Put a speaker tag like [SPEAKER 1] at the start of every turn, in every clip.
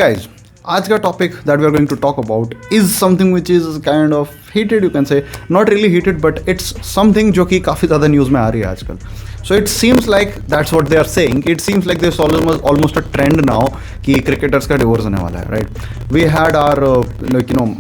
[SPEAKER 1] Guys, आज का topic that we are going to talk about is something which is kind of heated, you can say. Not really heated, but it's something जो कि काफ़ी ज़्यादा news में आ रही है आजकल. So it seems like that's what they are saying. It seems like there's almost a trend now कि cricketers का divorce होने वाला है, right? We had our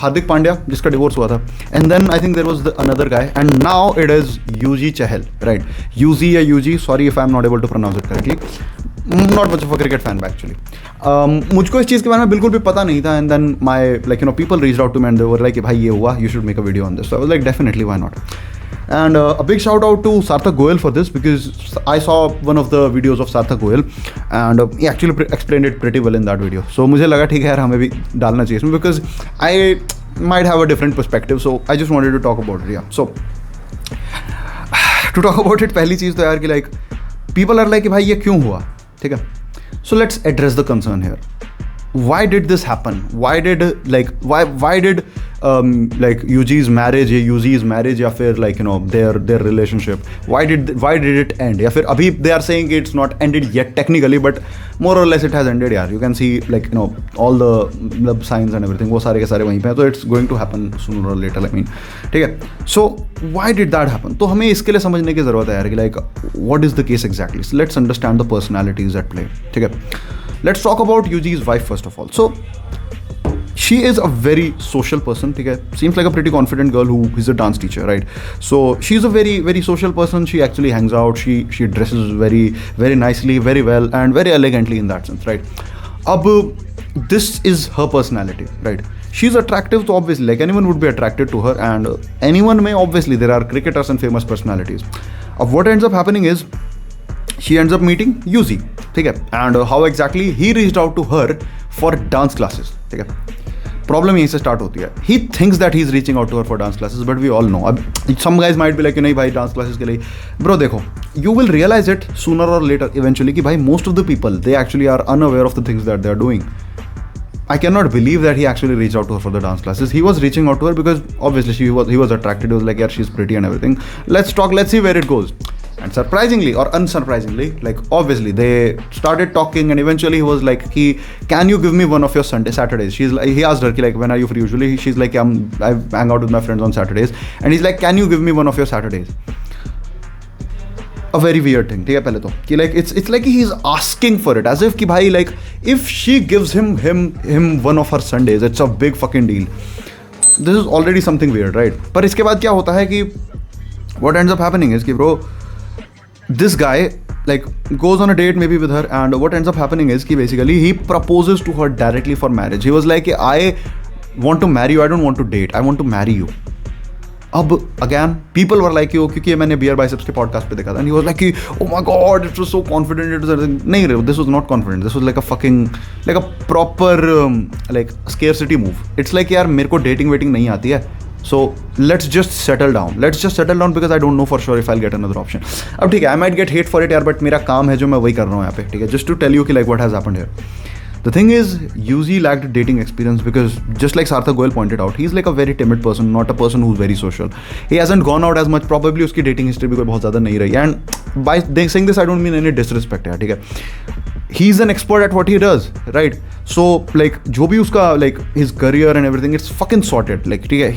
[SPEAKER 1] Hardik Pandya जिसका divorce हुआ था, and then I think there was another guy, and now it is Yuzvendra Chahal, right? Yuzi या Yuji, sorry if I'm not able to pronounce it correctly. Not much of a cricket fan actually. मुझको इस चीज़ के बारे में बिल्कुल भी पता नहीं था, and then my people reached out to me and they were like भाई ये हुआ, you should make a video on this. So I was like definitely, why not? And a big shout out to Sarthak Goel for this, because I saw one of the videos of Sarthak Goel and he actually explained it pretty well in that video. So मुझे लगा ठीक है यार हमें भी डालना चाहिए इसमें, because I might have a different perspective, so I just wanted to talk about it. Yeah. So to talk about it, पहली चीज़ तो यार कि like people are like कि भाई ये क्यों हुआ, ठीक है? So let's address the concern here. Why did this happen? Why did Yuji's marriage, Yuzi's marriage, या फिर their relationship, why did it end? या फिर अभी they are saying it's not ended yet technically, but more or less it has ended यार. You can see all the signs and everything, वो सारे के सारे वहीं पे हैं, तो it's going to happen sooner or later, I mean, ठीक है? So why did that happen? तो हमें इसके लिए समझने की ज़रूरत है यार कि what is the case exactly? So let's understand the personalities at play, ठीक है? Let's talk about Yuji's wife first of all. So she is a very social person, ठीक है? Seems like a pretty confident girl who is a dance teacher, right? So she's a very, very social person. She actually hangs out. She dresses very, very nicely, very well, and very elegantly in that sense, right? This is her personality, right? She's attractive, so obviously, like anyone would be attracted to her, and anyone may, obviously, there are cricketers and famous personalities. What ends up happening is she ends up meeting Yuzi, ठीक है? And how exactly he reached out to her for dance classes, ठीक है? Problem यहीं से start होती है. He thinks that he is reaching out to her for dance classes, but we all know, अब some guys might be like नहीं भाई dance classes के लिए. ब्रो देखो, you will realise it sooner और लेटर इवेंचुअली कि भाई most of the people they actually are unaware of the things that they are doing. I cannot believe that he actually reached out to her for the dance classes. He was reaching out to her because obviously he was attracted. He was like, yeah, she's pretty and everything. Let's talk, let's see where it goes. And surprisingly or unsurprisingly, like obviously they started talking, and eventually he was like, can you give me one of your Saturdays? He asked her like, when are you free usually? She's like, I hang out with my friends on Saturdays. And he's like, can you give me one of your Saturdays? A very weird thing, ठीक है? पहले तो कि like it's like he's asking for it, as if कि भाई like if she gives him one of her Sundays, it's a big fucking deal. This is already something weird, right? पर इसके बाद क्या होता है कि what ends up happening is कि bro, this guy like goes on a date maybe with her, and what ends up happening is कि basically he proposes to her directly for marriage. He was like, I want to marry you, I don't want to date, I want to marry you. अब again people were like, क्योंकि मैंने beer biceps के podcast पे देखा था, and he was like कि oh my God it was so confident, it was नहीं रे, this was not confident, this was like a fucking like a proper like scarcity move. It's like यार मेरे को dating waiting नहीं आती है, so let's just settle down because I don't know for sure if I get another option. अब ठीक है, I might get hate for it यार, बट मेरा काम है जो मैं वही कर रहा हूँ यहाँ पे, ठीक है? जस्ट टू टेल यू कि like what has happened here. The thing is, Yuzi lacked dating experience because, just like Sarthak Goel pointed out, he's like a very timid person, not a person who's very social. He hasn't gone out as much. Probably उसकी dating history भी कोई बहुत ज़्यादा नहीं रही. And by saying this, I don't mean any disrespect यार, ठीक है? He's an expert at what he does, right? So like जो भी उसका like his career and everything, it's fucking sorted. Like ठीक है,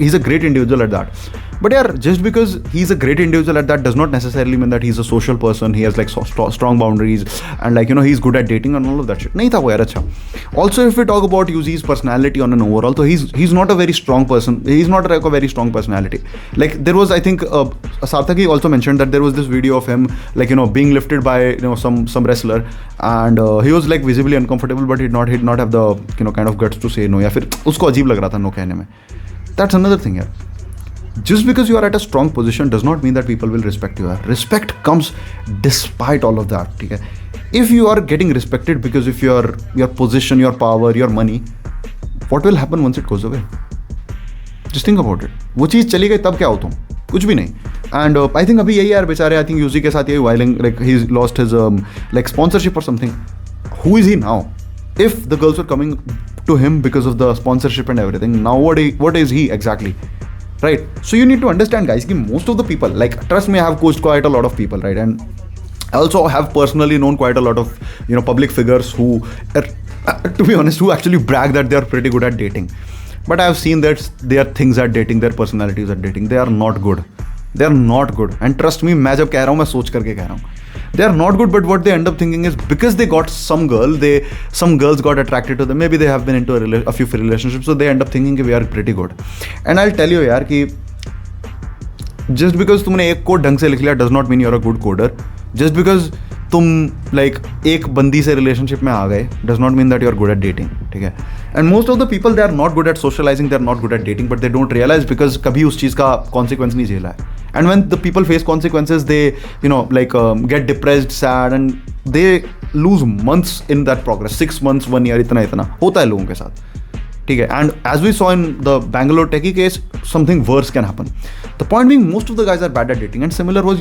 [SPEAKER 1] he's a great individual at that. But yeah, just because he's a great individual at that does not necessarily mean that he's a social person. He has like strong boundaries, and like he's good at dating and all of that shit. नहीं था वो यार, अच्छा. Also, if we talk about Yuzi's personality on an overall, so he's not a very strong person. He's not like a very strong personality. Like there was, I think, Sarthak also mentioned that there was this video of him like being lifted by some wrestler, and he was like visibly uncomfortable, but he did not have the kind of guts to say no, या फिर उसको अजीब लग रहा था no कहने में. That's another thing यार. Just because you are at a strong position does not mean that people will respect you. Respect comes despite all of that, ठीक है? If you are getting respected because of your position, your power, your money, what will happen once it goes away? Just think about it. वो चीज़ चली गई तब क्या हो तुम? कुछ भी नहीं. And I think अभी यही यार बेचारे, I think Yuzi के साथ यही whiling, like he's lost his like sponsorship or something. Who is he now? If the girls were coming to him because of the sponsorship and everything, now what is he exactly? Right? So you need to understand, guys, that most of the people, like trust me, I have coached quite a lot of people, right? And I also have personally known quite a lot of public figures who to be honest, who actually brag that they are pretty good at dating. But I have seen that their things at dating, their personalities at dating, they are not good. They are not good. And trust me, मैं जब कह रहा हूँ मैं सोच करके कह रहा हूँ. They are not good, but what they end up thinking is because they got some girls got attracted to them. Maybe they have been into a few relationships, so they end up thinking we are pretty good. And I'll tell you यार कि just because तुमने एक code ढंग से लिख लिया does not mean you're a good coder. Just because तुम like एक बंदी से relationship में आ गए does not mean that you're good at dating. ठीक है. And most of the people, they are not good at socializing, they are not good at dating, but they don't realize because कभी उस चीज़ का consequence नहीं झेला है. And when the people face consequences, they get depressed, sad, and they lose months in that progress. 6 months, 1 year, इतना होता है लोगों के साथ. ठीक है. And as we saw in the Bangalore techie case, something worse can happen. The point being, most of the guys are bad at dating, and similar was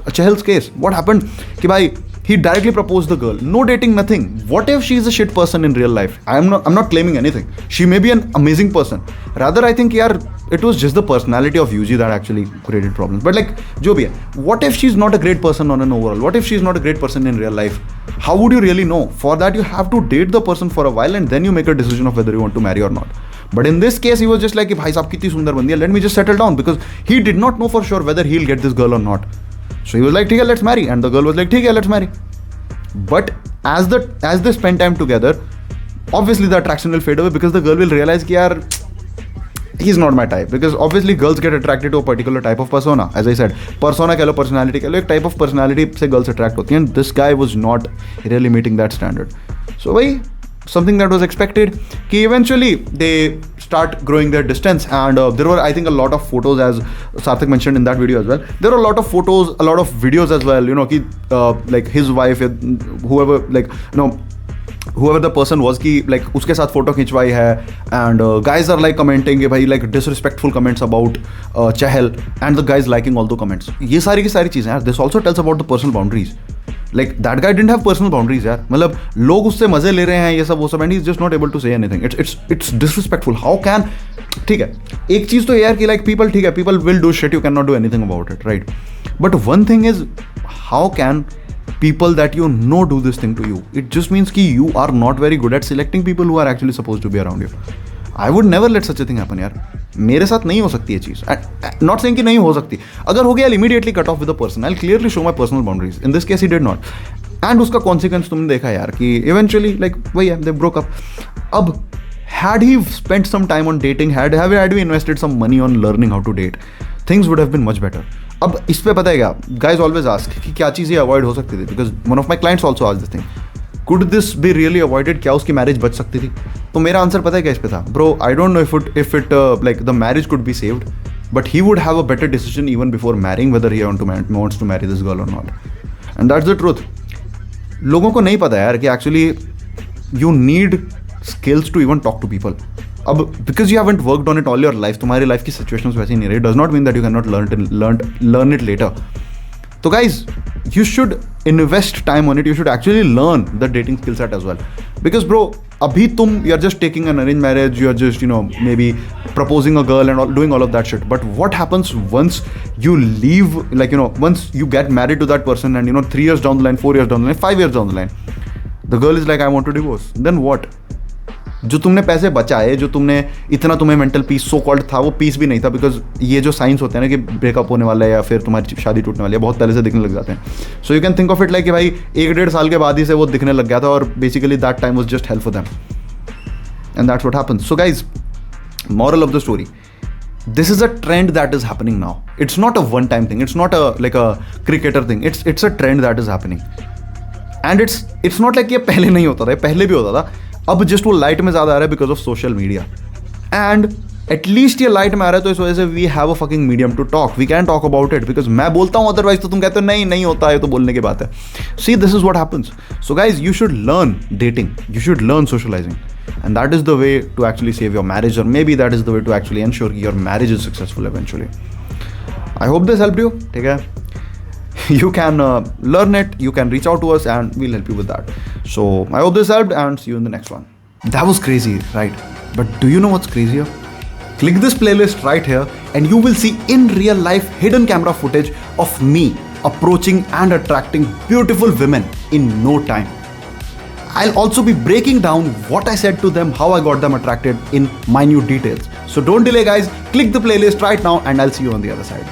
[SPEAKER 1] Chahal's case. What happened? कि भाई he directly proposed the girl, no dating, nothing. What if she is a shit person in real life? I'm not claiming anything. She may be an amazing person. Rather, I think yaar, it was just the personality of Yuji that actually created problems. But like, jo bhi hai, what if she's not a great person on an overall? What if she's not a great person in real life? How would you really know? For that, you have to date the person for a while and then you make a decision of whether you want to marry or not. But in this case, he was just like, bhai saab kitni sundar bandi hai, let me just settle down, because he did not know for sure whether he'll get this girl or not. So he was like, okay, let's marry. And the girl was like, okay, let's marry. But as they spend time together, obviously the attraction will fade away, because the girl will realize that yaar, he's not my type. Because obviously girls get attracted to a particular type of persona. As I said, persona keh lo, personality keh lo, ek type of personality se girls attract hoti hain, and this guy was not really meeting that standard. So bhai, something that was expected, ki eventually they start growing their distance. And there were, I think, a lot of photos, as Sarthak mentioned in that video as well. There were a lot of photos, a lot of videos as well, ki like his wife, whoever, whoever the person was, ki like uske saath photo खिंचवाई है, and guys are like commenting कि भाई like disrespectful comments about Chahal, and the guys liking all the comments. ये सारी की सारी चीज़ें यार. This also tells about the personal boundaries. Like that guy didn't have personal boundaries यार. मतलब लोग उससे मजे ले रहे हैं ये सब वो सब, and he's just not able to say anything. It's disrespectful. How can, ठीक है, एक चीज़ तो यार कि like people, ठीक है, people will do shit, you cannot do anything about it, right? But one thing is, how can people that you know do this thing to you? It just means कि you are not very good at selecting people who are actually supposed to be around you. I would never let such a thing happen यार. मेरे साथ नहीं हो सकती ये चीज़. Not saying कि नहीं हो सकती. अगर हो गया, I'll immediately cut off with the person. I'll clearly show my personal boundaries. In this case, he did not. And उसका consequence तुमने देखा यार कि eventually like वही है, they broke up. अब had he spent some time on dating, had we invested some money on learning how to date, things would have been much better. अब इस पे पता है क्या, guys always ask कि क्या चीज़ें avoid हो सकती थी, because one of my clients also asked this thing. Could this be really avoided? क्या उसकी marriage बच सकती थी? तो मेरा आंसर पता है क्या इस पे था? Bro, I don't know if it like the marriage could be saved, but he would have a better decision even before marrying whether he wants to marry this girl or not. And that's the truth. लोगों को नहीं पता यार कि actually you need skills to even talk to people. अब because you haven't worked on it all your life, तुम्हारी life की situations वैसी नहीं रही, does not mean that you cannot learn it later. So guys, you should invest time on it. You should actually learn the dating skill set as well. Because bro, abhi you're just taking an arranged marriage, you're just, maybe proposing a girl and doing all of that shit. But what happens once you leave, once you get married to that person and 3 years down the line, 4 years down the line, 5 years down the line, the girl is like, I want to divorce. Then what? जो तुमने पैसे बचाए, जो तुमने इतना तुम्हें mental peace so called था, वो पीस भी नहीं था, बिकॉज ये जो साइंस होते हैं ना कि ब्रेकअप होने वाला है या फिर तुम्हारी शादी टूटने वाली है, बहुत पहले से दिखने लग जाते हैं. So you can think of it like कि भाई 1-1.5 साल के बाद ही से वो दिखने लग गया था, और basically that time was just help for them, and that's what happens. So guys, moral of the story, this is a trend that is happening now. It's not a one time thing, it's not like a cricketer thing, it's a trend that is happening. And it's not like ये पहले नहीं होता था, पहले भी होता था, अब जस्ट वो लाइट में ज़्यादा आ रहा है because of social media. And at least ये लाइट में आ रहा है तो इस वजह से we have a fucking medium to talk, we can talk about it, because मैं बोलता हूँ अदरवाइज तो तुम कहते हो नहीं होता है, तो बोलने की बात है. See, this is what happens. So guys, you should learn dating, you should learn socializing, and that is the way to actually save your marriage, or maybe that is the way to actually ensure your marriage is successful eventually. I hope this helped you. ठीक है, you can learn it, you can reach out to us and we'll help you with that. So I hope this helped, and see you in the next one. That was crazy, right? But do you know what's crazier? Click this playlist right here and you will see in real life hidden camera footage of me approaching and attracting beautiful women in no time. I'll also be breaking down what I said to them, how I got them attracted in minute details. So don't delay guys, click the playlist right now and I'll see you on the other side.